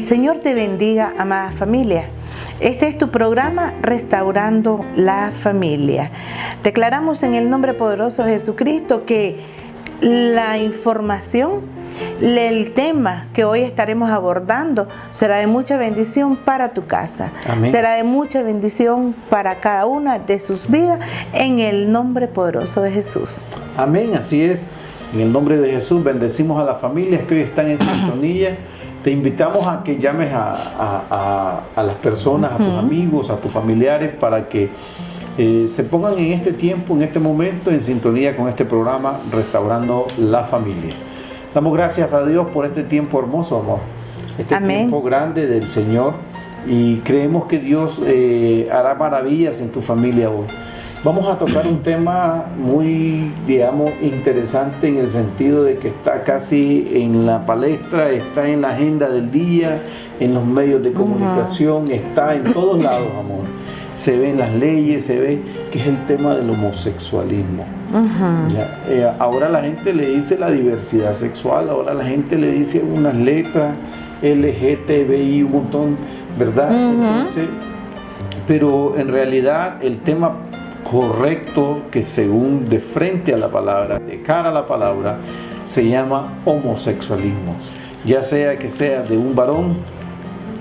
Señor te bendiga, amada familia. Este es tu programa Restaurando la Familia. Declaramos en el nombre poderoso de Jesucristo que la información, el tema que hoy estaremos abordando será de mucha bendición para tu casa. Amén. Será de mucha bendición para cada una de sus vidas en el nombre poderoso de Jesús. Amén, así es. En el nombre de Jesús bendecimos a las familias que hoy están en sintonía. Te invitamos a que llames a las personas, a tus amigos, a tus familiares, para que se pongan en este tiempo, en este momento, en sintonía con este programa Restaurando la Familia. Damos gracias a Dios por este tiempo hermoso, amor. Este Amén. Tiempo grande del Señor, y creemos que Dios hará maravillas en tu familia hoy. Vamos a tocar un tema muy, digamos, interesante en el sentido de que está casi en la palestra, está en la agenda del día, en los medios de comunicación, está en todos lados, amor. Se ve en las leyes, se ve que es el tema del homosexualismo. ¿Ya? Ahora la gente le dice la diversidad sexual, ahora la gente le dice unas letras, LGTBI, un montón, ¿verdad? Entonces, pero en realidad el tema correcto, que según de frente a la palabra, de cara a la palabra, se llama homosexualismo. Ya sea que sea de un varón,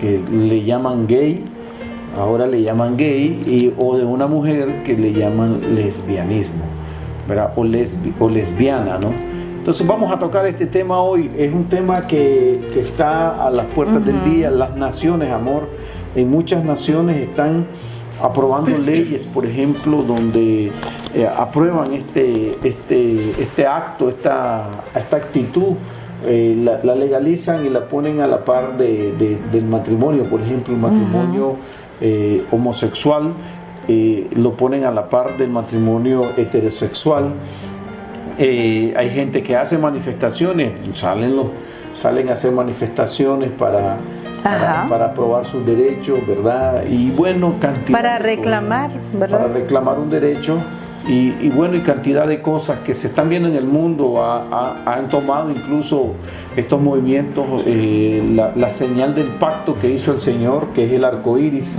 que le llaman gay, ahora le llaman gay, o de una mujer que le llaman lesbianismo, ¿verdad? O lesbiana, ¿no? Entonces vamos a tocar este tema hoy. Es un tema que está a las puertas del día. Las naciones, amor, en muchas naciones están aprobando leyes, por ejemplo, donde aprueban este acto, esta actitud, la legalizan y la ponen a la par del matrimonio. Por ejemplo, el matrimonio homosexual lo ponen a la par del matrimonio heterosexual. Hay gente que hace manifestaciones, salen a hacer manifestaciones para probar sus derechos, ¿verdad? Y bueno, cantidad para reclamar, ¿verdad? Para reclamar un derecho, y bueno, y cantidad de cosas que se están viendo en el mundo. Han tomado incluso estos movimientos la señal del pacto que hizo el Señor, que es el arco iris.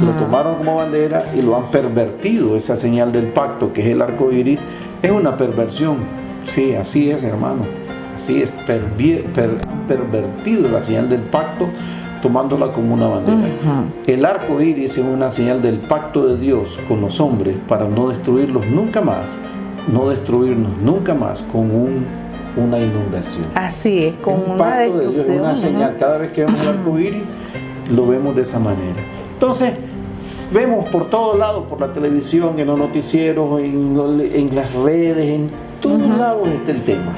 Lo tomaron como bandera y lo han pervertido. Esa señal del pacto, que es el arco iris, es una perversión. Sí, así es, hermano. Así es, han pervertido la señal del pacto, tomándola como una bandera. El arco iris es una señal del pacto de Dios con los hombres para no destruirnos nunca más con una inundación. Así es, con una pacto destrucción. De Dios, es una señal. Cada vez que vemos el arco iris, lo vemos de esa manera. Entonces, vemos por todos lados, por la televisión, en los noticieros, en las redes, en todos lados está el tema.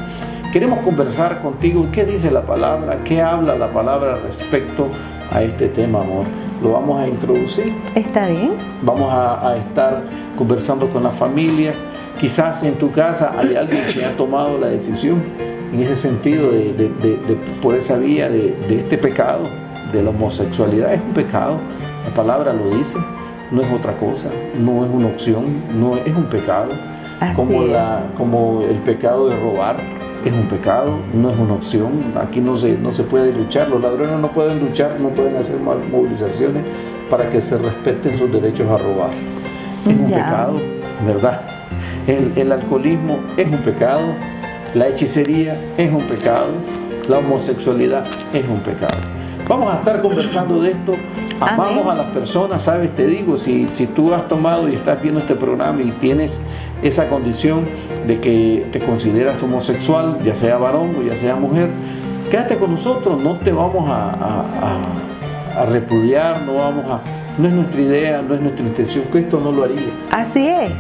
Queremos conversar contigo. ¿Qué dice la palabra? ¿Qué habla la palabra respecto a este tema, amor? Lo vamos a introducir. ¿Está bien? Vamos a estar conversando con las familias. Quizás en tu casa hay alguien que ha tomado la decisión en ese sentido por esa vía de este pecado, de la homosexualidad. Es un pecado. La palabra lo dice. No es otra cosa. No es una opción. No es un pecado. Como el pecado de robar. Es un pecado, no es una opción. Aquí no se puede luchar. Los ladrones no pueden luchar, no pueden hacer movilizaciones para que se respeten sus derechos a robar. Es un pecado, ¿verdad? El alcoholismo es un pecado, la hechicería es un pecado, la homosexualidad es un pecado. Vamos a estar conversando de esto. Amamos Amén. a las personas, ¿sabes? Te digo, si tú has tomado y estás viendo este programa y tienes esa condición de que te consideras homosexual, ya sea varón o ya sea mujer, quédate con nosotros. No te vamos a repudiar, no es nuestra idea, no es nuestra intención. Cristo no lo haría. Así es.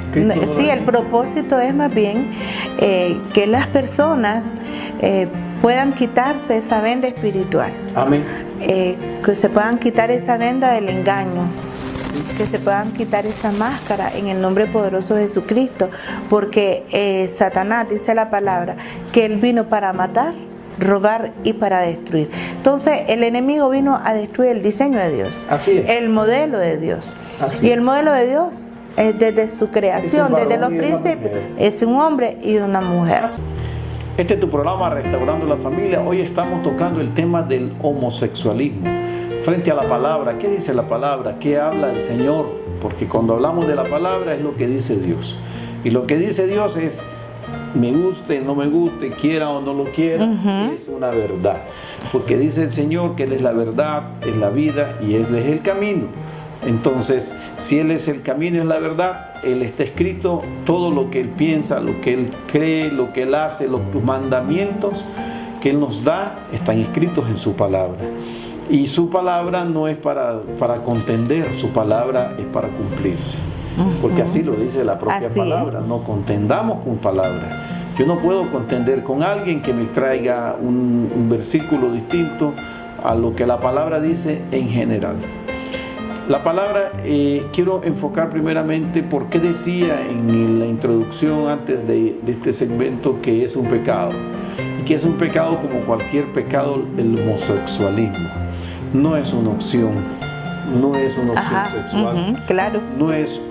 Sí, el propósito es más bien que las personas puedan quitarse esa venda espiritual. Amén. Que se puedan quitar esa venda del engaño, que se puedan quitar esa máscara en el nombre poderoso de Jesucristo, porque Satanás, dice la palabra, que él vino para matar, robar y para destruir. Entonces el enemigo vino a destruir el diseño de Dios. Así es. El modelo de Dios. Así y el modelo de Dios es desde su creación, desde los principios, es un hombre y una mujer. Este es tu programa Restaurando la Familia. Hoy estamos tocando el tema del homosexualismo. frente a la palabra. ¿Qué dice la palabra? ¿Qué habla el Señor? Porque cuando hablamos de la palabra es lo que dice Dios. Y lo que dice Dios es, me guste, no me guste, quiera o no lo quiera, es una verdad. Porque dice el Señor que Él es la verdad, es la vida y Él es el camino. Entonces, si Él es el camino y es la verdad, Él está escrito, todo lo que Él piensa, lo que Él cree, lo que Él hace, los mandamientos que Él nos da, están escritos en su palabra. Y su palabra no es para contender, su palabra es para cumplirse. Porque así lo dice la propia palabra, no contendamos con palabra. Yo no puedo contender con alguien que me traiga un versículo distinto a lo que la palabra dice en general. La palabra, quiero enfocar primeramente por qué decía en la introducción antes de este segmento que es un pecado. Y que es un pecado como cualquier pecado, el homosexualismo. No es una opción, no es una opción sexual, claro. No es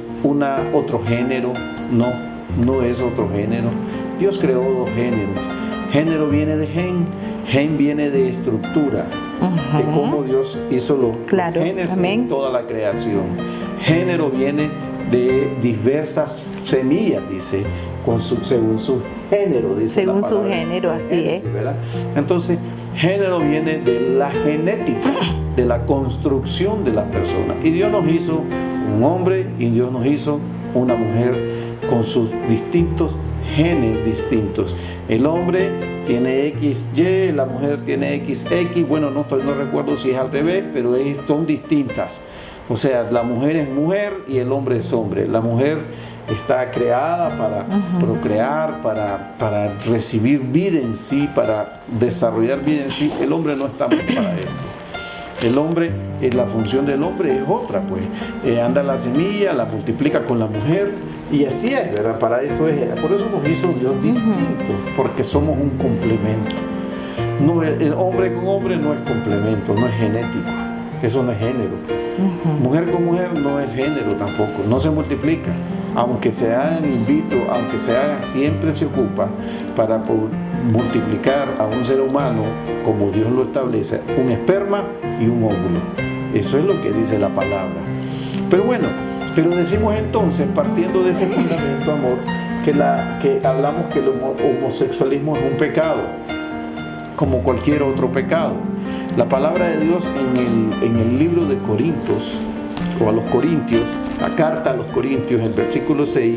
otro género, no es otro género. Dios creó dos géneros. Género viene de gen viene de estructura, de cómo Dios hizo los genes en toda la creación. Género viene de diversas semillas, dice, según su género, dice según la su género, así es. ¿Verdad? Entonces, género viene de la genética, de la construcción de la persona. Y Dios nos hizo un hombre y Dios nos hizo una mujer con sus distintos genes distintos. El hombre tiene XY, la mujer tiene XX. Bueno, no recuerdo si es al revés, pero son distintas. O sea, la mujer es mujer y el hombre es hombre. La mujer está creada para procrear, para recibir vida en sí, para desarrollar vida en sí. El hombre no está para esto. El hombre, la función del hombre es otra, pues. Anda la semilla, la multiplica con la mujer y así es, ¿verdad? Para eso es. Por eso nos hizo Dios distintos, porque somos un complemento. No, el hombre con hombre no es complemento, no es genético. Eso no es género. Mujer con mujer no es género tampoco, no se multiplica. Aunque se hagan in vitro, aunque se haga, siempre se ocupa para multiplicar a un ser humano como Dios lo establece, un esperma y un óvulo. Eso es lo que dice la palabra. Pero bueno, decimos entonces, partiendo de ese fundamento, amor, que hablamos que el homosexualismo es un pecado, como cualquier otro pecado. La palabra de Dios en el libro de Corintios, o a los Corintios, la carta a los Corintios, en el versículo 6,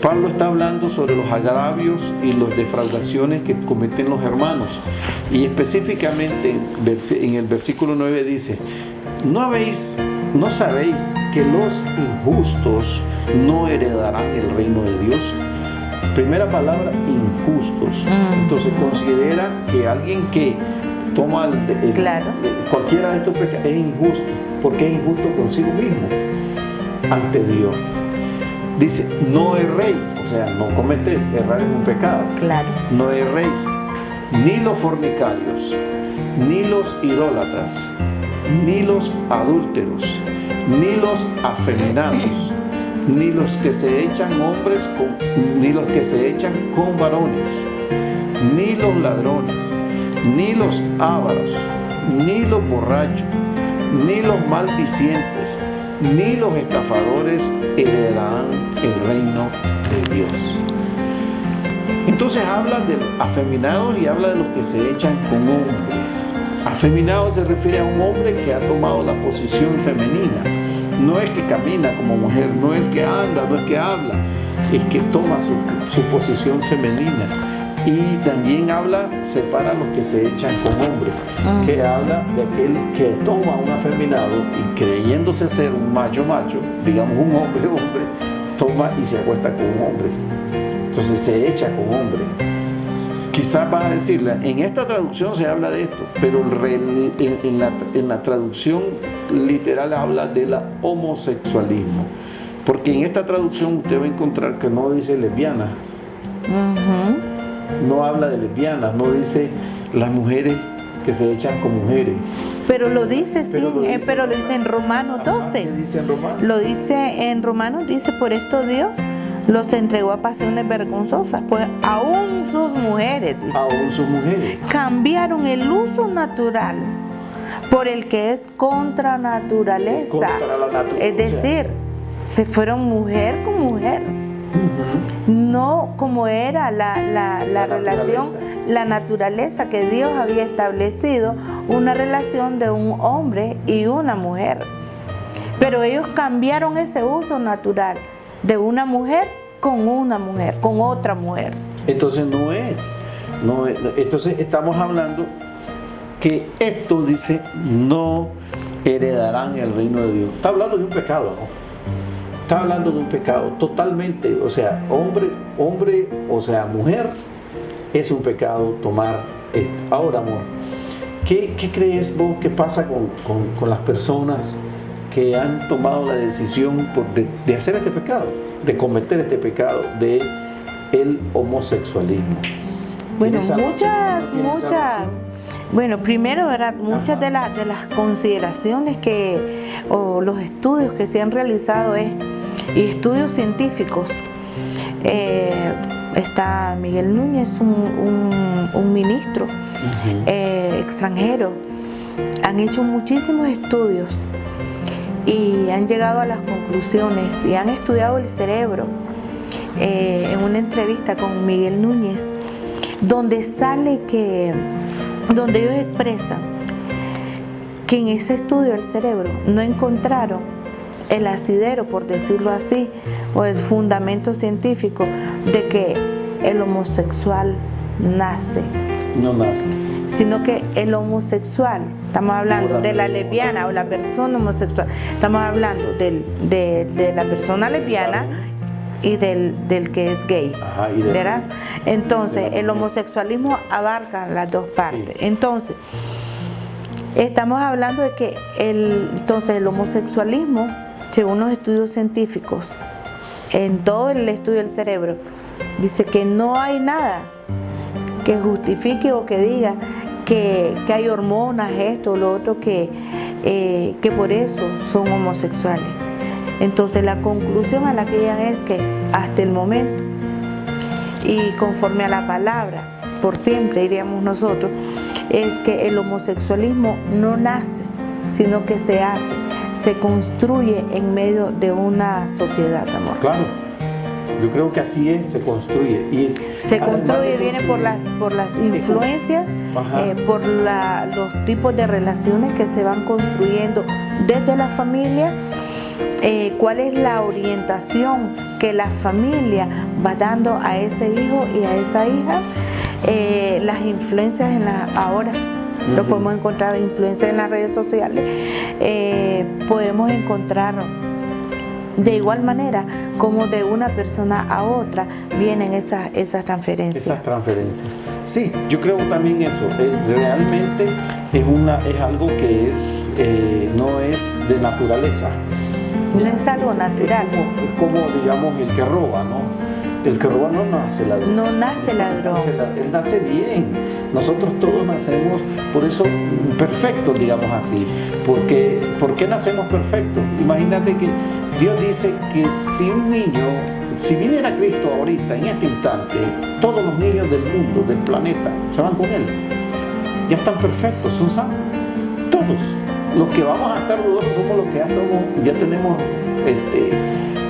Pablo está hablando sobre los agravios y las defraudaciones que cometen los hermanos. Y específicamente en el versículo 9 dice, ¿no sabéis que los injustos no heredarán el reino de Dios? Primera palabra, injustos. Entonces considera que alguien que toma cualquiera de estos pecados es injusto, porque es injusto consigo mismo ante Dios. Dice, no erréis, o sea, no cometéis, errar es un pecado. Claro. No erréis, ni los fornicarios, ni los idólatras, ni los adúlteros, ni los afeminados, ni los que se echan ni los que se echan con varones, ni los ladrones, ni los ávaros, ni los borrachos, ni los maldicientes, ni los estafadores heredarán el reino de Dios. Entonces habla de los afeminados y habla de los que se echan con hombres. Afeminado se refiere a un hombre que ha tomado la posición femenina. No es que camina como mujer, no es que anda, no es que habla, es que toma su posición femenina. Y también separa a los que se echan con hombres, que habla de aquel que toma un afeminado y creyéndose ser un macho, digamos un hombre, toma y se acuesta con un hombre. Entonces se echa con hombre. Quizás vas a decirle, en esta traducción se habla de esto, pero en la traducción literal habla del homosexualismo. Porque en esta traducción usted va a encontrar que no dice lesbiana. No habla de lesbianas, no dice las mujeres que se echan con mujeres. Pero lo dice, pero lo dice en Romanos 12. ¿Qué dice en Romanos? Lo dice en Romanos, dice, por esto Dios los entregó a pasiones vergonzosas, pues aún sus mujeres, dice, aún sus mujeres cambiaron el uso natural por el que es contra naturaleza. Contra la naturaleza. Es decir, se fueron mujer con mujer. No como era la relación, la naturaleza que Dios había establecido, una relación de un hombre y una mujer. Pero ellos cambiaron ese uso natural de una mujer, con otra mujer. Entonces entonces estamos hablando que esto dice, no heredarán el reino de Dios. Está hablando de un pecado, ¿no? Está hablando de un pecado totalmente, o sea, hombre, o sea, mujer, es un pecado tomar esto. Ahora, amor, ¿qué crees vos que pasa con las personas que han tomado la decisión de hacer este pecado, de cometer este pecado de el homosexualismo? Bueno, muchas. Bueno, primero, ¿verdad? Muchas de las consideraciones o los estudios que se han realizado y estudios científicos. Está Miguel Núñez, un ministro extranjero. Han hecho muchísimos estudios y han llegado a las conclusiones y han estudiado el cerebro. En una entrevista con Miguel Núñez, donde ellos expresan que en ese estudio del cerebro no encontraron el asidero, por decirlo así, o el fundamento científico de que el homosexual nace. No nace. Sino que el homosexual, estamos hablando de la lesbiana o la persona homosexual, estamos hablando de la persona lesbiana y del que es gay. Ajá, ¿verdad? Entonces, el homosexualismo abarca las dos partes. Sí. Entonces, estamos hablando de que el homosexualismo, según los estudios científicos, en todo el estudio del cerebro, dice que no hay nada que justifique o que diga que hay hormonas, esto o lo otro, que por eso son homosexuales. Entonces la conclusión a la que llegan es que hasta el momento, y conforme a la palabra, por siempre diríamos nosotros, es que el homosexualismo no nace, sino que se hace, se construye en medio de una sociedad, amor. Claro, yo creo que así es, se construye. Y se construye, viene por las influencias, por los tipos de relaciones que se van construyendo desde la familia. Cuál es la orientación que la familia va dando a ese hijo y a esa hija, las influencias ahora lo podemos encontrar, influencias en las redes sociales, podemos encontrar de igual manera como de una persona a otra vienen esas transferencias. Esas transferencias. Sí, yo creo también eso. Realmente es algo que no es de naturaleza. No es algo natural. Es como digamos, el que roba, ¿no? El que roba no nace ladrón. No nace ladrón. Él nace bien. Nosotros todos nacemos, por eso, perfectos, digamos así. ¿Por qué nacemos perfectos? Imagínate que Dios dice que si viniera Cristo ahorita, en este instante, todos los niños del mundo, del planeta, se van con Él. Ya están perfectos, son santos. Todos. Los que vamos a estar dudosos somos los que ya tenemos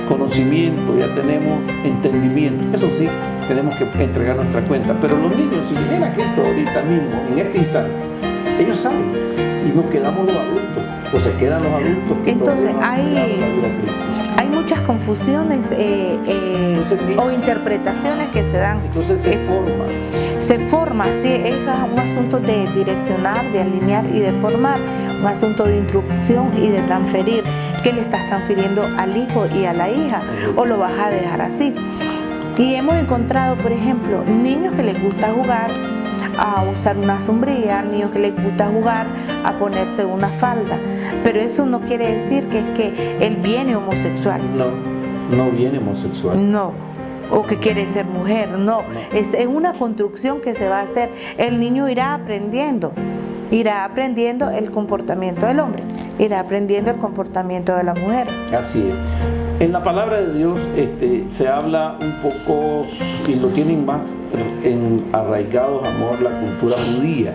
conocimiento, ya tenemos entendimiento. Eso sí, tenemos que entregar nuestra cuenta. Pero los niños, si viniera Cristo ahorita mismo, en este instante, ellos salen y nos quedamos los adultos, o se quedan los adultos que entonces no han dado la vida a Cristo. Hay muchas confusiones o interpretaciones que se dan. Entonces se forma. Se forma, sí, es un asunto de direccionar, de alinear y de formar, un asunto de instrucción y de transferir. ¿Qué le estás transfiriendo al hijo y a la hija? ¿O lo vas a dejar así? Y hemos encontrado, por ejemplo, niños que les gusta jugar a usar una sombrilla, niños que les gusta jugar a ponerse una falda, pero eso no quiere decir que es que él viene homosexual. No viene homosexual. No, o que quiere ser mujer, no. Es una construcción que se va a hacer. El niño irá aprendiendo el comportamiento del hombre, irá aprendiendo el comportamiento de la mujer. Así es. En la palabra de Dios se habla un poco, y lo tienen más arraigados, amor, la cultura judía.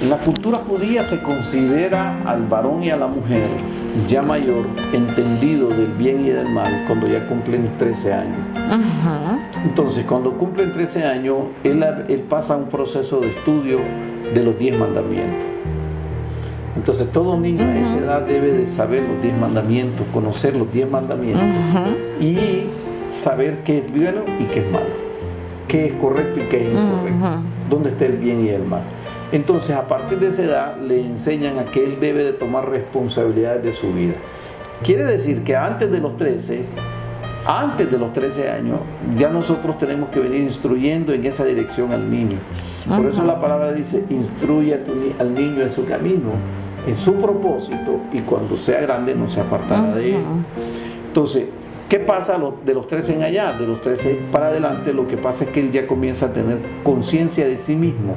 En la cultura judía se considera al varón y a la mujer ya mayor, entendido del bien y del mal, cuando ya cumplen 13 años. Entonces, cuando cumplen 13 años, él pasa un proceso de estudio de los 10 mandamientos. Entonces, todo niño a esa edad debe de saber los 10 mandamientos, conocer los 10 mandamientos y saber qué es bueno y qué es malo, qué es correcto y qué es incorrecto, dónde está el bien y el mal. Entonces, a partir de esa edad, le enseñan a que él debe de tomar responsabilidades de su vida. Quiere decir que antes de los 13 años, ya nosotros tenemos que venir instruyendo en esa dirección al niño. Por eso la palabra dice, instruye al niño en su camino, en su propósito, y cuando sea grande no se apartará de él. Entonces, ¿qué pasa de los 13 en allá? De los 13 para adelante, lo que pasa es que él ya comienza a tener conciencia de sí mismo.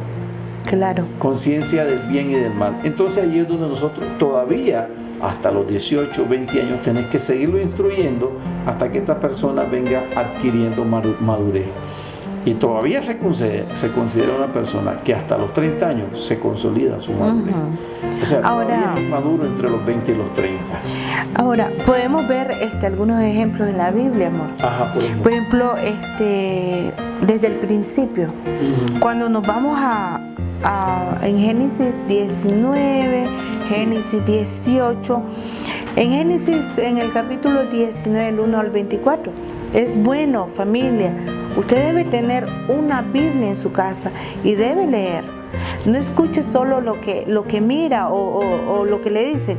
Claro. Conciencia del bien y del mal. Entonces allí es donde nosotros todavía, hasta los 18, 20 años, tenés que seguirlo instruyendo hasta que esta persona venga adquiriendo madurez. Y todavía se considera una persona que hasta los 30 años se consolida su madurez. O sea, todavía es maduro entre los 20 y los 30. Ahora, podemos ver algunos ejemplos en la Biblia, amor. Ajá, por ejemplo, desde el principio, cuando nos vamos en Génesis 19, Génesis 18, en Génesis, en el capítulo 19, el 1 al 24, es bueno, familia, usted debe tener una Biblia en su casa y debe leer. No escuche solo lo que mira o lo que le dicen.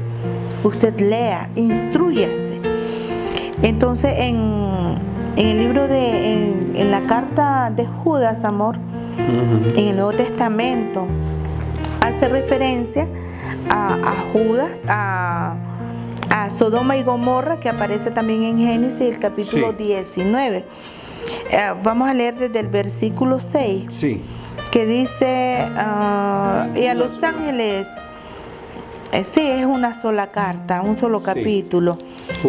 Usted lea, instrúyase. Entonces, en el libro en la carta de Judas, amor, en el Nuevo Testamento, hace referencia a Judas, a Sodoma y Gomorra, que aparece también en Génesis, el capítulo 19. Vamos a leer desde el versículo 6, que dice, y a los ángeles, sí, es una sola carta, un solo capítulo.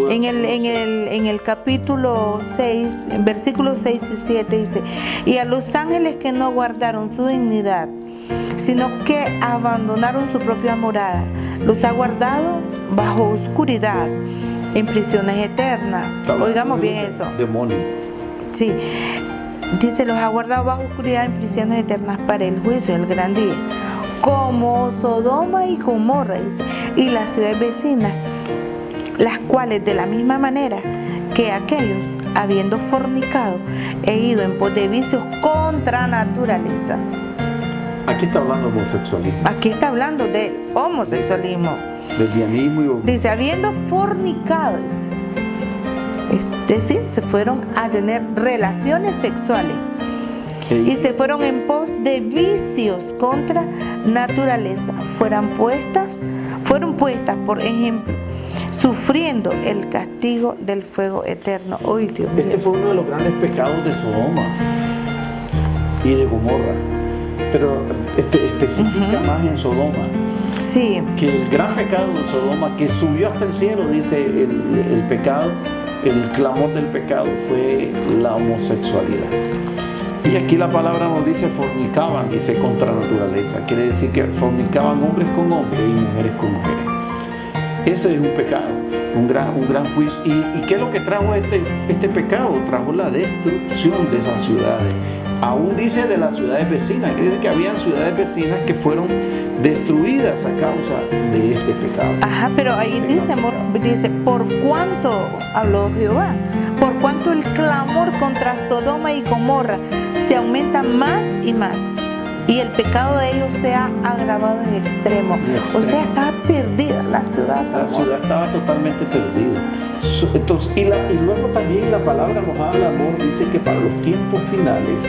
En el capítulo 6, en versículos 6 y 7 dice, y a los ángeles que no guardaron su dignidad, sino que abandonaron su propia morada, los ha guardado bajo oscuridad, en prisiones eternas. Oigamos bien eso. Demonio. Sí, dice, los ha guardado bajo oscuridad en prisiones eternas para el juicio del gran día, como Sodoma y Gomorra, dice, y las ciudades vecinas, las cuales de la misma manera que aquellos, habiendo fornicado, he ido en pos de vicios contra naturaleza. Aquí está hablando de homosexualismo. Aquí está hablando de homosexualismo. Lesbianismo. Dice, habiendo fornicado, es decir, se fueron a tener relaciones sexuales y se fueron en pos de vicios contra naturaleza. Fueron puestas, por ejemplo, sufriendo el castigo del fuego eterno. Hoy, Dios mío. Este fue uno de los grandes pecados de Sodoma y de Gomorra, pero especifica más en Sodoma. Sí. Que el gran pecado de Sodoma, que subió hasta el cielo, dice el pecado, el clamor del pecado fue la homosexualidad. Y aquí la palabra nos dice fornicaban, dice contra naturaleza. Quiere decir que fornicaban hombres con hombres y mujeres con mujeres. Ese es un pecado, un gran juicio. ¿Y qué es lo que trajo este pecado? Trajo la destrucción de esas ciudades. Aún dice de las ciudades vecinas, que dice que habían ciudades vecinas que fueron destruidas a causa de este pecado. Ajá, pero ahí dice, amor, dice, por cuanto, habló Jehová, por cuanto el clamor contra Sodoma y Gomorra se aumenta más y más, y el pecado de ellos se ha agravado en extremo. O sea, estaba perdida la ciudad. La ciudad estaba totalmente perdida. Entonces, y luego también la palabra nos habla, amor, dice que para los tiempos finales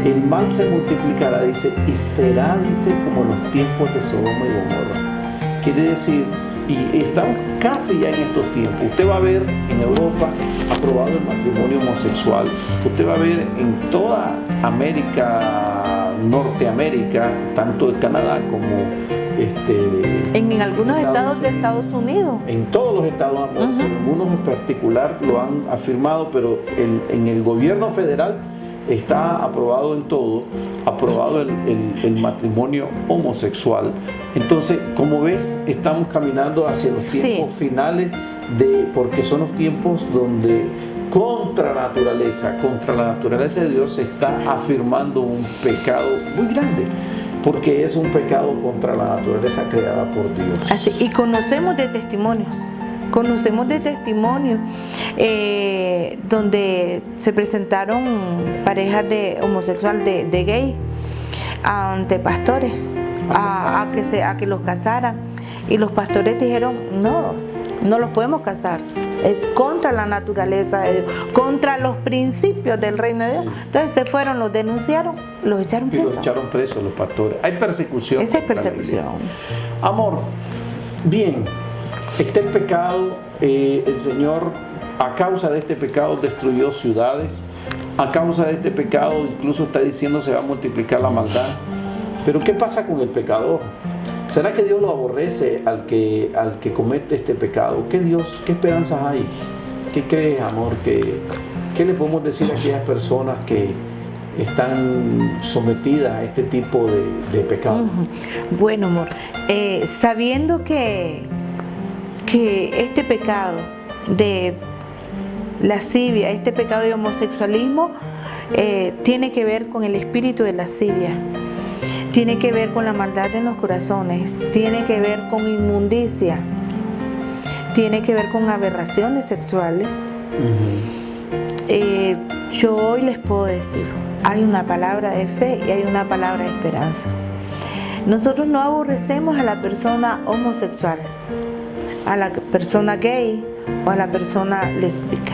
el mal se multiplicará, dice, y será, dice, como los tiempos de Sodoma y Gomorra. Quiere decir, y estamos casi ya en estos tiempos. Usted va a ver en Europa aprobado el matrimonio homosexual. Usted va a ver en toda América, Norteamérica, tanto de Canadá como en algunos estados de Estados Unidos. En todos los estados, amor, pero algunos en particular lo han afirmado, pero en el gobierno federal está aprobado en todo, aprobado el matrimonio homosexual. Entonces, como ves, estamos caminando hacia los tiempos finales, porque son los tiempos donde contra la naturaleza de Dios se está afirmando un pecado muy grande, porque es un pecado contra la naturaleza creada por Dios. Así, y conocemos de testimonios donde se presentaron parejas de homosexual de gay ante pastores a que los casaran, y los pastores dijeron no los podemos casar, es contra la naturaleza de Dios, contra los principios del reino de Dios. Entonces se fueron, los denunciaron, los echaron presos. Los echaron presos los pastores. Hay persecución. Esa es persecución. Amor, bien, está el pecado, el Señor a causa de este pecado destruyó ciudades, a causa de este pecado incluso está diciendo se va a multiplicar la maldad. Pero ¿qué pasa con el pecador? ¿Será que Dios lo aborrece al que comete este pecado? ¿Qué esperanzas hay? ¿Qué crees, amor? ¿Qué le podemos decir a aquellas personas que están sometidas a este tipo de pecado? Bueno, amor, sabiendo que este pecado de lascivia, este pecado de homosexualismo, tiene que ver con el espíritu de lascivia, tiene que ver con la maldad en los corazones, tiene que ver con inmundicia, tiene que ver con aberraciones sexuales. Yo hoy les puedo decir, hay una palabra de fe y hay una palabra de esperanza. Nosotros no aborrecemos a la persona homosexual, a la persona gay o a la persona lésbica.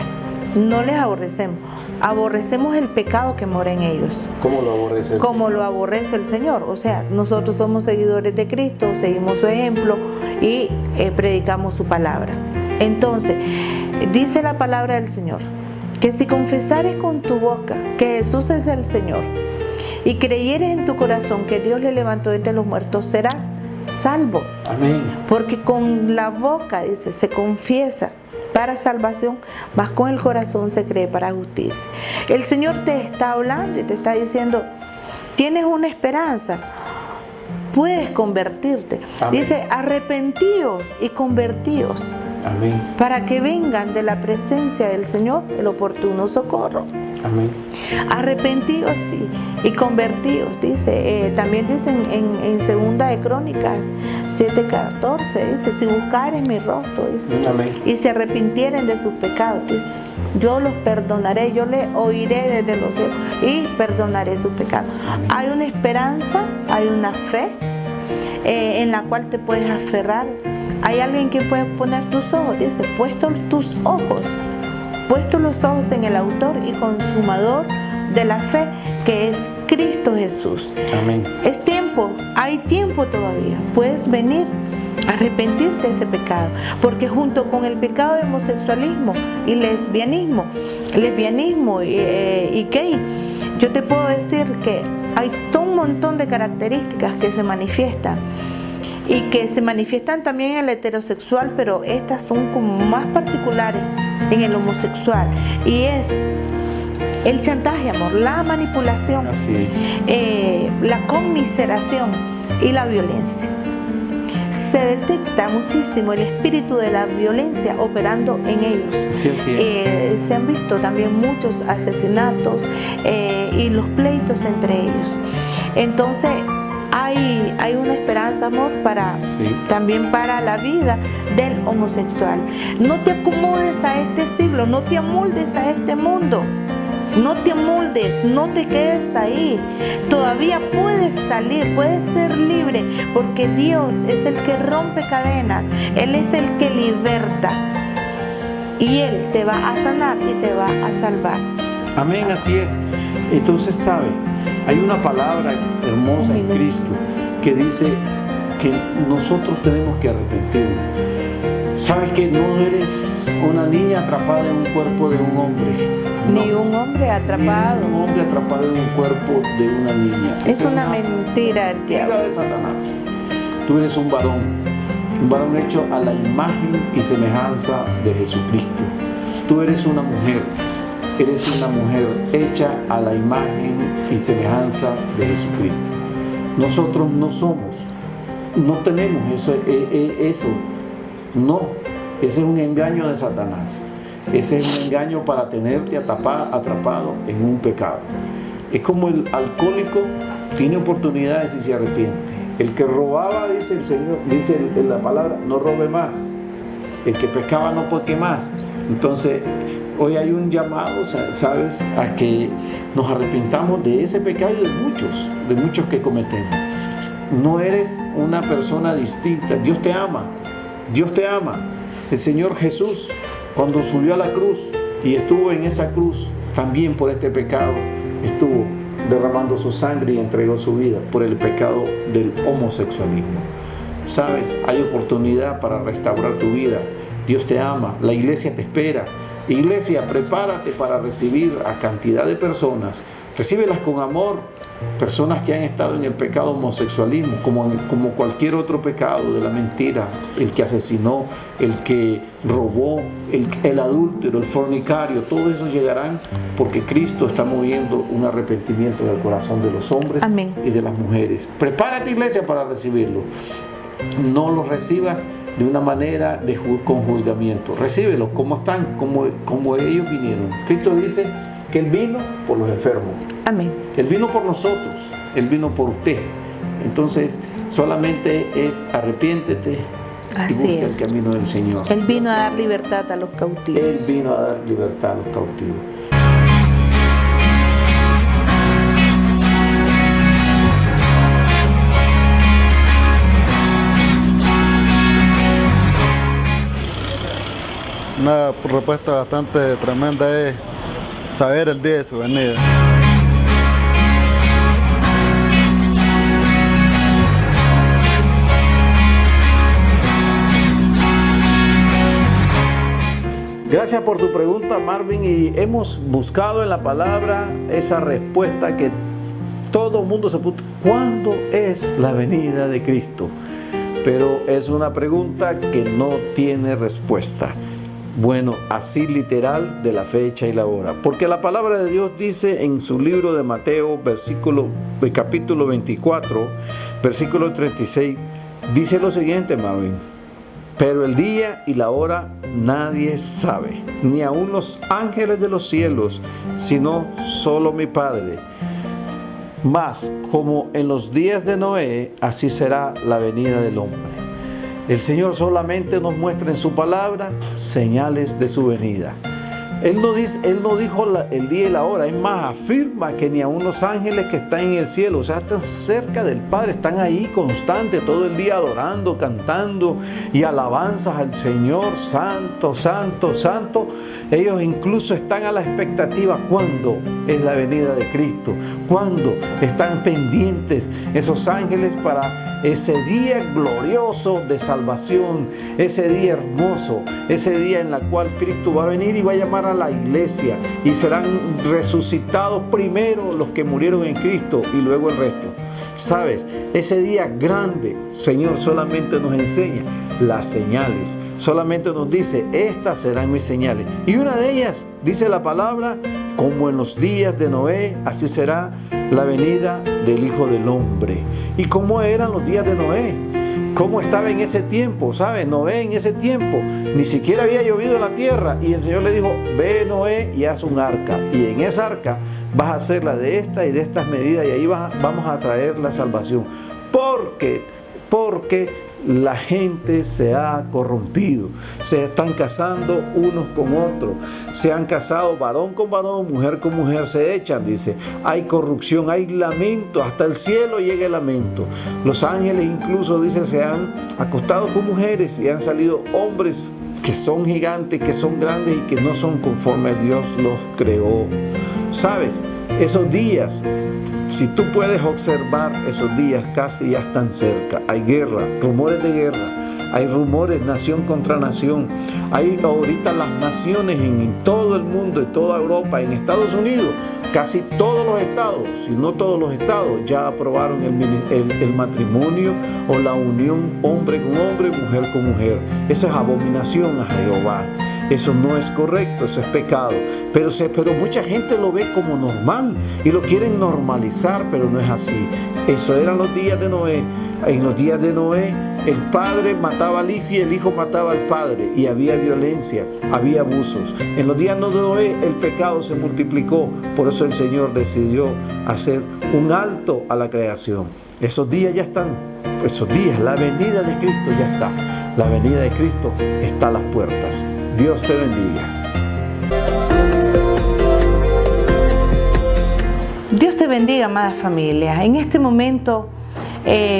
No les aborrecemos. Aborrecemos el pecado que mora en ellos. ¿Cómo lo aborrece el Señor? Como lo aborrece el Señor. O sea, nosotros somos seguidores de Cristo, seguimos su ejemplo y predicamos su palabra. Entonces, dice la palabra del Señor, que si confesares con tu boca que Jesús es el Señor y creyeres en tu corazón que Dios le levantó de entre los muertos, serás salvo. Amén. Porque con la boca, dice, se confiesa para salvación, mas con el corazón se cree para justicia. El Señor te está hablando y te está diciendo, tienes una esperanza, puedes convertirte. Amén. Dice, arrepentíos y convertíos. Amén. Para que vengan de la presencia del Señor el oportuno socorro. Amén. Arrepentíos y convertíos, dice, también dicen en Segunda de Crónicas 7:14, dice, si buscares mi rostro, dice, Amén. y se arrepintieren de sus pecados, dice, yo los perdonaré, yo les oiré desde los cielos y perdonaré sus pecados. Amén. Hay una esperanza, hay una fe en la cual te puedes aferrar. Hay alguien que puede poner tus ojos, dice, puesto los ojos en el autor y consumador de la fe, que es Cristo Jesús. Amén. Es tiempo, hay tiempo todavía. Puedes venir a arrepentirte de ese pecado, porque junto con el pecado de homosexualismo y lesbianismo y gay, yo te puedo decir que hay todo un montón de características que se manifiestan y que se manifiestan también en el heterosexual, pero estas son como más particulares en el homosexual, y es el chantaje, amor, la manipulación, la conmiseración y la violencia. Se detecta muchísimo el espíritu de la violencia operando en ellos. Sí, se han visto también muchos asesinatos y los pleitos entre ellos. Entonces hay una esperanza, amor, también para la vida del homosexual. No te acomodes a este siglo, no te amoldes a este mundo. No te amoldes, no te quedes ahí. Todavía puedes salir, puedes ser libre, porque Dios es el que rompe cadenas, Él es el que liberta. Y Él te va a sanar y te va a salvar. Amén, así es. Entonces, ¿sabe? Hay una palabra hermosa en Cristo que dice que nosotros tenemos que arrepentirnos. ¿Sabes que no eres una niña atrapada en un cuerpo de un hombre? Ni un hombre atrapado. Ni un hombre atrapado en un cuerpo de una niña. Es una mentira del diablo. De Satanás. Tú eres un varón hecho a la imagen y semejanza de Jesucristo. Tú eres una mujer eres una mujer hecha a la imagen y semejanza de Jesucristo. Nosotros no tenemos eso, no, ese es un engaño de Satanás. Ese es un engaño para tenerte atrapado en un pecado. Es como el alcohólico tiene oportunidades y se arrepiente. El que robaba, dice el Señor, dice en la palabra, no robe más. El que pecaba no peque más. Entonces, hoy hay un llamado, ¿sabes?, a que nos arrepintamos de ese pecado y de muchos que cometemos. No eres una persona distinta. Dios te ama. Dios te ama. El Señor Jesús, cuando subió a la cruz y estuvo en esa cruz, también por este pecado, estuvo derramando su sangre y entregó su vida por el pecado del homosexualismo. ¿Sabes? Hay oportunidad para restaurar tu vida. Dios te ama. La iglesia te espera. Iglesia, prepárate para recibir a cantidad de personas. Recíbelas con amor. Personas que han estado en el pecado homosexualismo, como cualquier otro pecado de la mentira, el que asesinó, el que robó, el adúltero, el fornicario, todos esos llegarán porque Cristo está moviendo un arrepentimiento en el corazón de los hombres. Amén. Y de las mujeres. Prepárate, iglesia, para recibirlo. No los recibas de una manera con juzgamiento. Recíbelos como están, como ellos vinieron. Cristo dice que Él vino por los enfermos. Amén. Él vino por nosotros. Él vino por usted. Entonces, solamente es arrepiéntete y busca el camino del Señor. Él vino a dar libertad a los cautivos. Él vino a dar libertad a los cautivos. Una respuesta bastante tremenda es saber el día de su venida. Gracias por tu pregunta, Marvin, y hemos buscado en la palabra esa respuesta que todo el mundo se pregunta: ¿cuándo es la venida de Cristo? Pero es una pregunta que no tiene respuesta. Bueno, así literal de la fecha y la hora. Porque la palabra de Dios dice en su libro de Mateo, capítulo 24, versículo 36, dice lo siguiente, Marvin: pero el día y la hora nadie sabe, ni aun los ángeles de los cielos, sino solo mi Padre. Mas, como en los días de Noé, así será la venida del hombre. El Señor solamente nos muestra en su palabra señales de su venida. Él no dijo el día y la hora, es más, afirma que ni aun los ángeles que están en el cielo, o sea, están cerca del Padre, están ahí constante todo el día adorando, cantando y alabanzas al Señor, santo, santo, santo. Ellos incluso están a la expectativa cuándo es la venida de Cristo, cuándo están pendientes esos ángeles para ese día glorioso de salvación, ese día hermoso, ese día en la cual Cristo va a venir y va a llamar a la iglesia y serán resucitados primero los que murieron en Cristo y luego el resto. ¿Sabes? Ese día grande, Señor solamente nos enseña las señales. Solamente nos dice, estas serán mis señales. Y una de ellas, dice la palabra, como en los días de Noé, así será la venida del Hijo del Hombre. ¿Y cómo eran los días de Noé? ¿Cómo estaba en ese tiempo? ¿Sabes? Noé en ese tiempo ni siquiera había llovido en la tierra y el Señor le dijo, ve Noé y haz un arca, y en esa arca vas a hacerla de esta y de estas medidas y ahí vamos a traer la salvación. Porque la gente se ha corrompido, se están casando unos con otros, se han casado varón con varón, mujer con mujer, se echan, dice, hay corrupción, hay lamento, hasta el cielo llega el lamento. Los ángeles incluso, dice, se han acostado con mujeres y han salido hombres que son gigantes, que son grandes y que no son conforme a Dios los creó. ¿Sabes? Esos días, si tú puedes observar, esos días casi ya están cerca. Hay guerra, rumores de guerra, hay rumores nación contra nación. Hay ahorita las naciones en todo el mundo, en toda Europa, en Estados Unidos, casi todos los estados, si no todos los estados, ya aprobaron el matrimonio o la unión hombre con hombre, mujer con mujer. Eso es abominación a Jehová. Eso no es correcto, eso es pecado. Pero mucha gente lo ve como normal y lo quieren normalizar, pero no es así. Eso eran los días de Noé. En los días de Noé, el padre mataba al hijo y el hijo mataba al padre, y había violencia, había abusos. En los días de Noé el pecado se multiplicó, por eso el Señor decidió hacer un alto a la creación. Esos días ya están, esos días, la venida de Cristo ya está. La venida de Cristo está a las puertas. Dios te bendiga. Dios te bendiga, amada familia. En este momento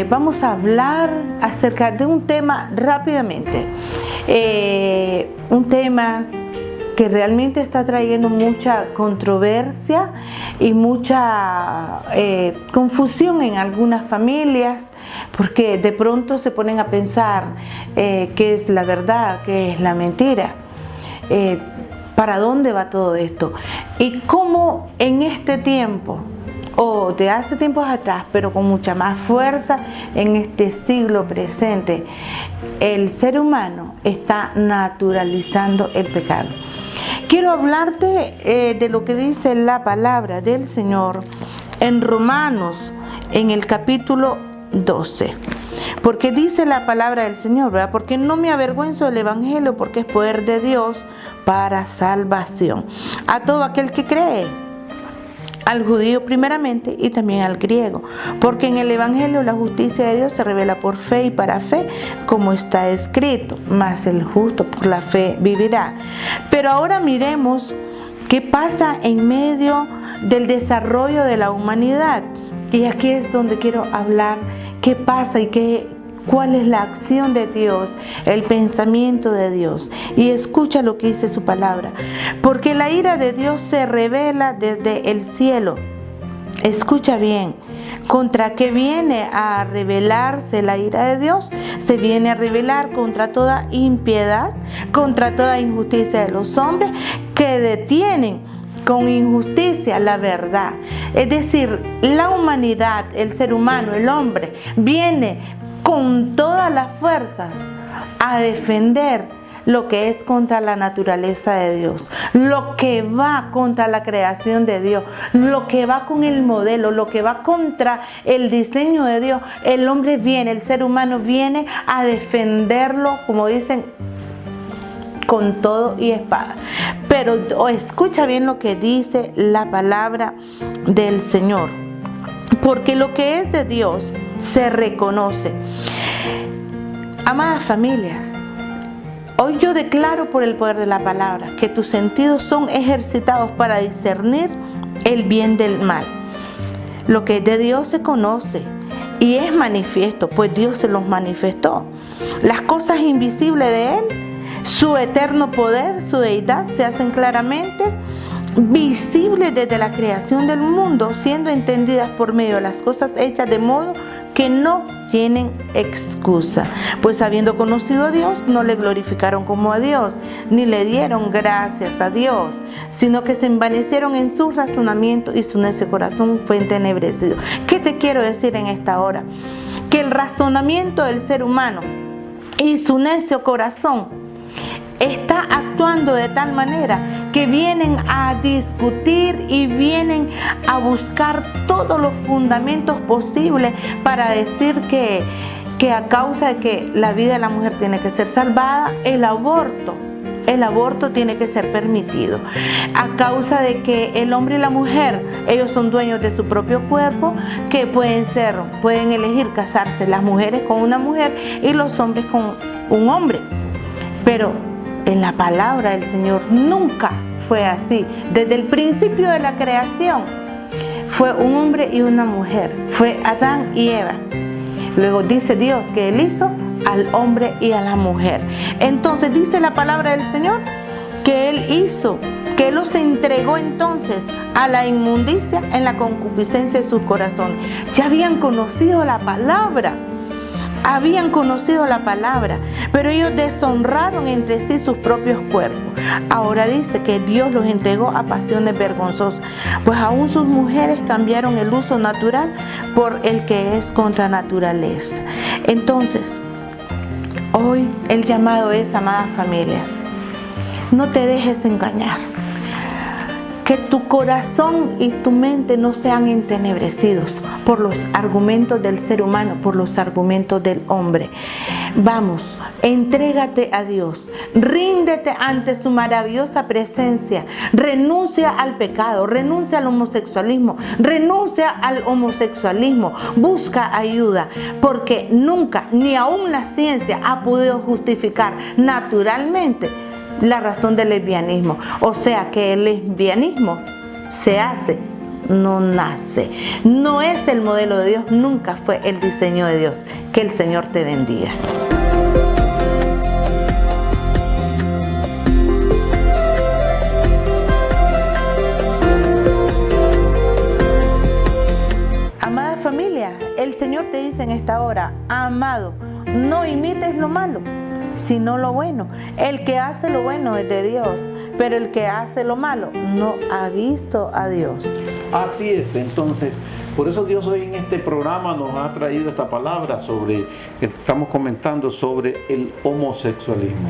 vamos a hablar acerca de un tema rápidamente. Un tema que realmente está trayendo mucha controversia y mucha confusión en algunas familias, porque de pronto se ponen a pensar qué es la verdad, qué es la mentira, para dónde va todo esto, y cómo en este tiempo, o de hace tiempos atrás, pero con mucha más fuerza en este siglo presente, el ser humano está naturalizando el pecado. Quiero hablarte de lo que dice la palabra del Señor en Romanos, en el capítulo 12. Porque dice la palabra del Señor, ¿verdad? Porque no me avergüenzo del Evangelio, porque es poder de Dios para salvación a todo aquel que cree, al judío primeramente y también al griego, porque en el Evangelio la justicia de Dios se revela por fe y para fe, como está escrito, mas el justo por la fe vivirá. Pero ahora miremos qué pasa en medio del desarrollo de la humanidad, y aquí es donde quiero hablar qué pasa y cuál es la acción de Dios, el pensamiento de Dios. Y escucha lo que dice su palabra. Porque la ira de Dios se revela desde el cielo. Escucha bien. ¿Contra qué viene a revelarse la ira de Dios? Se viene a revelar contra toda impiedad, contra toda injusticia de los hombres que detienen con injusticia la verdad. Es decir, la humanidad, el ser humano, el hombre, viene con todas las fuerzas a defender lo que es contra la naturaleza de Dios, lo que va contra la creación de Dios, lo que va con el modelo, lo que va contra el diseño de Dios. El hombre viene, el ser humano viene a defenderlo, como dicen, con todo y espada. Pero escucha bien lo que dice la palabra del Señor, porque lo que es de Dios se reconoce. Amadas familias, hoy yo declaro por el poder de la palabra que tus sentidos son ejercitados para discernir el bien del mal. Lo que es de Dios se conoce y es manifiesto, pues Dios se los manifestó. Las cosas invisibles de Él, su eterno poder, su deidad, se hacen claramente visibles desde la creación del mundo, siendo entendidas por medio de las cosas hechas, de modo que no tienen excusa. Pues habiendo conocido a Dios, no le glorificaron como a Dios, ni le dieron gracias a Dios, sino que se envanecieron en su razonamiento y su necio corazón fue entenebrecido. ¿Qué te quiero decir en esta hora? Que el razonamiento del ser humano y su necio corazón está actuando de tal manera que vienen a discutir y vienen a buscar todos los fundamentos posibles para decir que a causa de que la vida de la mujer tiene que ser salvada, el aborto tiene que ser permitido. A causa de que el hombre y la mujer, ellos son dueños de su propio cuerpo, que pueden elegir casarse las mujeres con una mujer y los hombres con un hombre. Pero en la palabra del Señor nunca fue así. Desde el principio de la creación fue un hombre y una mujer, fue Adán y Eva. Luego dice Dios que Él hizo al hombre y a la mujer. Entonces dice la palabra del Señor que Él hizo, que Él los entregó entonces a la inmundicia en la concupiscencia de sus corazones. Ya habían conocido la palabra. Pero ellos deshonraron entre sí sus propios cuerpos. Ahora dice que Dios los entregó a pasiones vergonzosas, pues aún sus mujeres cambiaron el uso natural por el que es contra naturaleza. Entonces, hoy el llamado es, amadas familias, No te dejes engañar. Que tu corazón y tu mente no sean entenebrecidos por los argumentos del ser humano, por los argumentos del hombre. Vamos, entrégate a Dios, ríndete ante su maravillosa presencia, renuncia al pecado, renuncia al homosexualismo, busca ayuda, porque nunca, ni aún la ciencia ha podido justificar naturalmente la razón del lesbianismo. O sea que el lesbianismo se hace, no nace. No es el modelo de Dios, nunca fue el diseño de Dios. Que el Señor te bendiga. Amada familia, el Señor te dice en esta hora: amado, no imites lo malo, sino lo bueno. El que hace lo bueno es de Dios, pero el que hace lo malo no ha visto a Dios. Así es, entonces, por eso Dios hoy en este programa nos ha traído esta palabra que estamos comentando sobre el homosexualismo.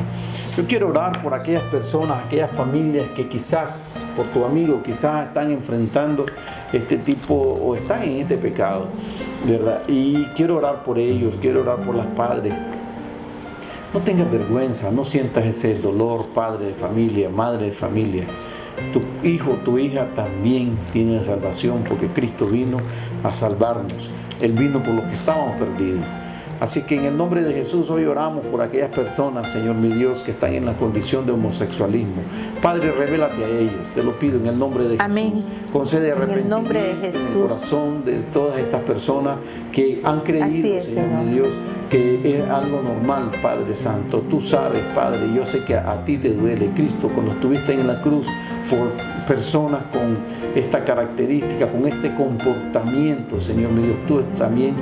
Yo quiero orar por aquellas personas, aquellas familias que quizás, por tu amigo, quizás están enfrentando este tipo o están en este pecado, ¿verdad? Y quiero orar por ellos, quiero orar por las padres. No tengas vergüenza, no sientas ese dolor, padre de familia, madre de familia. Tu hijo, tu hija también tiene salvación, porque Cristo vino a salvarnos. Él vino por los que estábamos perdidos. Así que en el nombre de Jesús hoy oramos por aquellas personas, Señor mi Dios, que están en la condición de homosexualismo. Padre, revélate a ellos, te lo pido en el nombre de Amén. Jesús. Concede arrepentimiento en el nombre de Jesús. En el corazón de todas estas personas que han creído, Señor mi Dios, que es algo normal, Padre Santo. Tú sabes, Padre, yo sé que a ti te duele. Cristo, cuando estuviste en la cruz por personas con esta característica, con este comportamiento, Señor mi Dios, tú también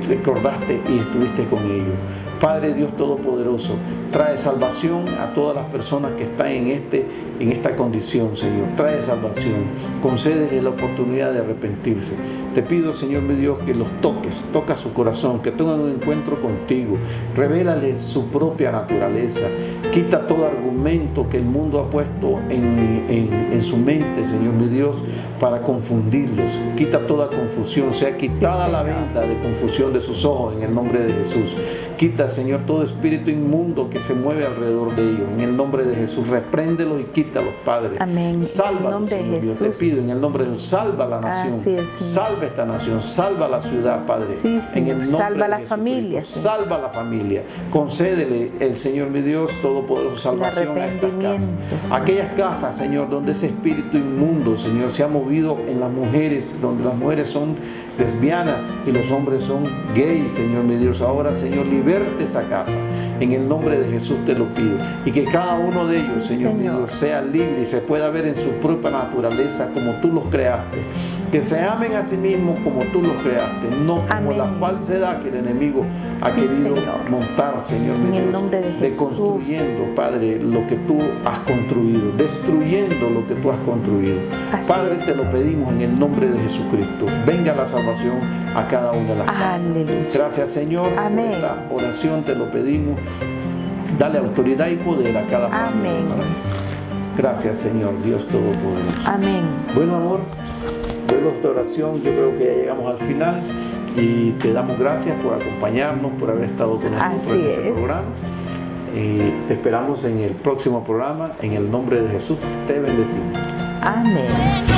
recordaste y estuviste con ellos. Padre Dios Todopoderoso, trae salvación a todas las personas que están en esta condición, Señor. Trae salvación, concédele la oportunidad de arrepentirse. Te pido, Señor mi Dios, que los toques, toca su corazón, que tengan un encuentro contigo. Revélale su propia naturaleza. Quita todo argumento que el mundo ha puesto en su mente, Señor mi Dios, para confundirlos. Quita toda confusión, sea quitada la venda de confusión de sus ojos en el nombre de Jesús. Quita, Señor, todo espíritu inmundo que se mueve alrededor de ellos. En el nombre de Jesús, repréndelos y quítalos, Padre. Amén. Sálvalos, Señor Dios. Te pido en el nombre de Jesús, salva la nación. Así es, salva esta nación, salva la ciudad, Padre. Sí, Señor. En el nombre Salva de las familias. Salva la familia. Concédele el Señor, mi Dios, todopoderoso, salvación a estas casas. Aquellas casas, Señor, donde ese espíritu inmundo, Señor, se ha movido en las mujeres, donde las mujeres son lesbianas y los hombres son gays, Señor mi Dios. Ahora, Señor, liberte esa casa. En el nombre de Jesús te lo pido. Y que cada uno de ellos, Señor mi Dios, sea libre y se pueda ver en su propia naturaleza como tú los creaste. Que se amen a sí mismos como tú los creaste, no como la falsedad que el enemigo ha querido montar, Señor mi Dios, deconstruyendo, Padre, lo que tú has construido, destruyendo lo que tú has construido. Padre, te lo pedimos en el nombre de Jesucristo. Venga la salvación a cada una de las casas. Gracias, Señor, por esta oración te lo pedimos. Dale autoridad y poder a cada familia. Gracias, Señor, Dios Todopoderoso. Amén. Bueno, amor, luego de esta oración, yo creo que ya llegamos al final y te damos gracias por acompañarnos, por haber estado con nosotros en este programa. Te esperamos en el próximo programa. En el nombre de Jesús, te bendecimos. Amén.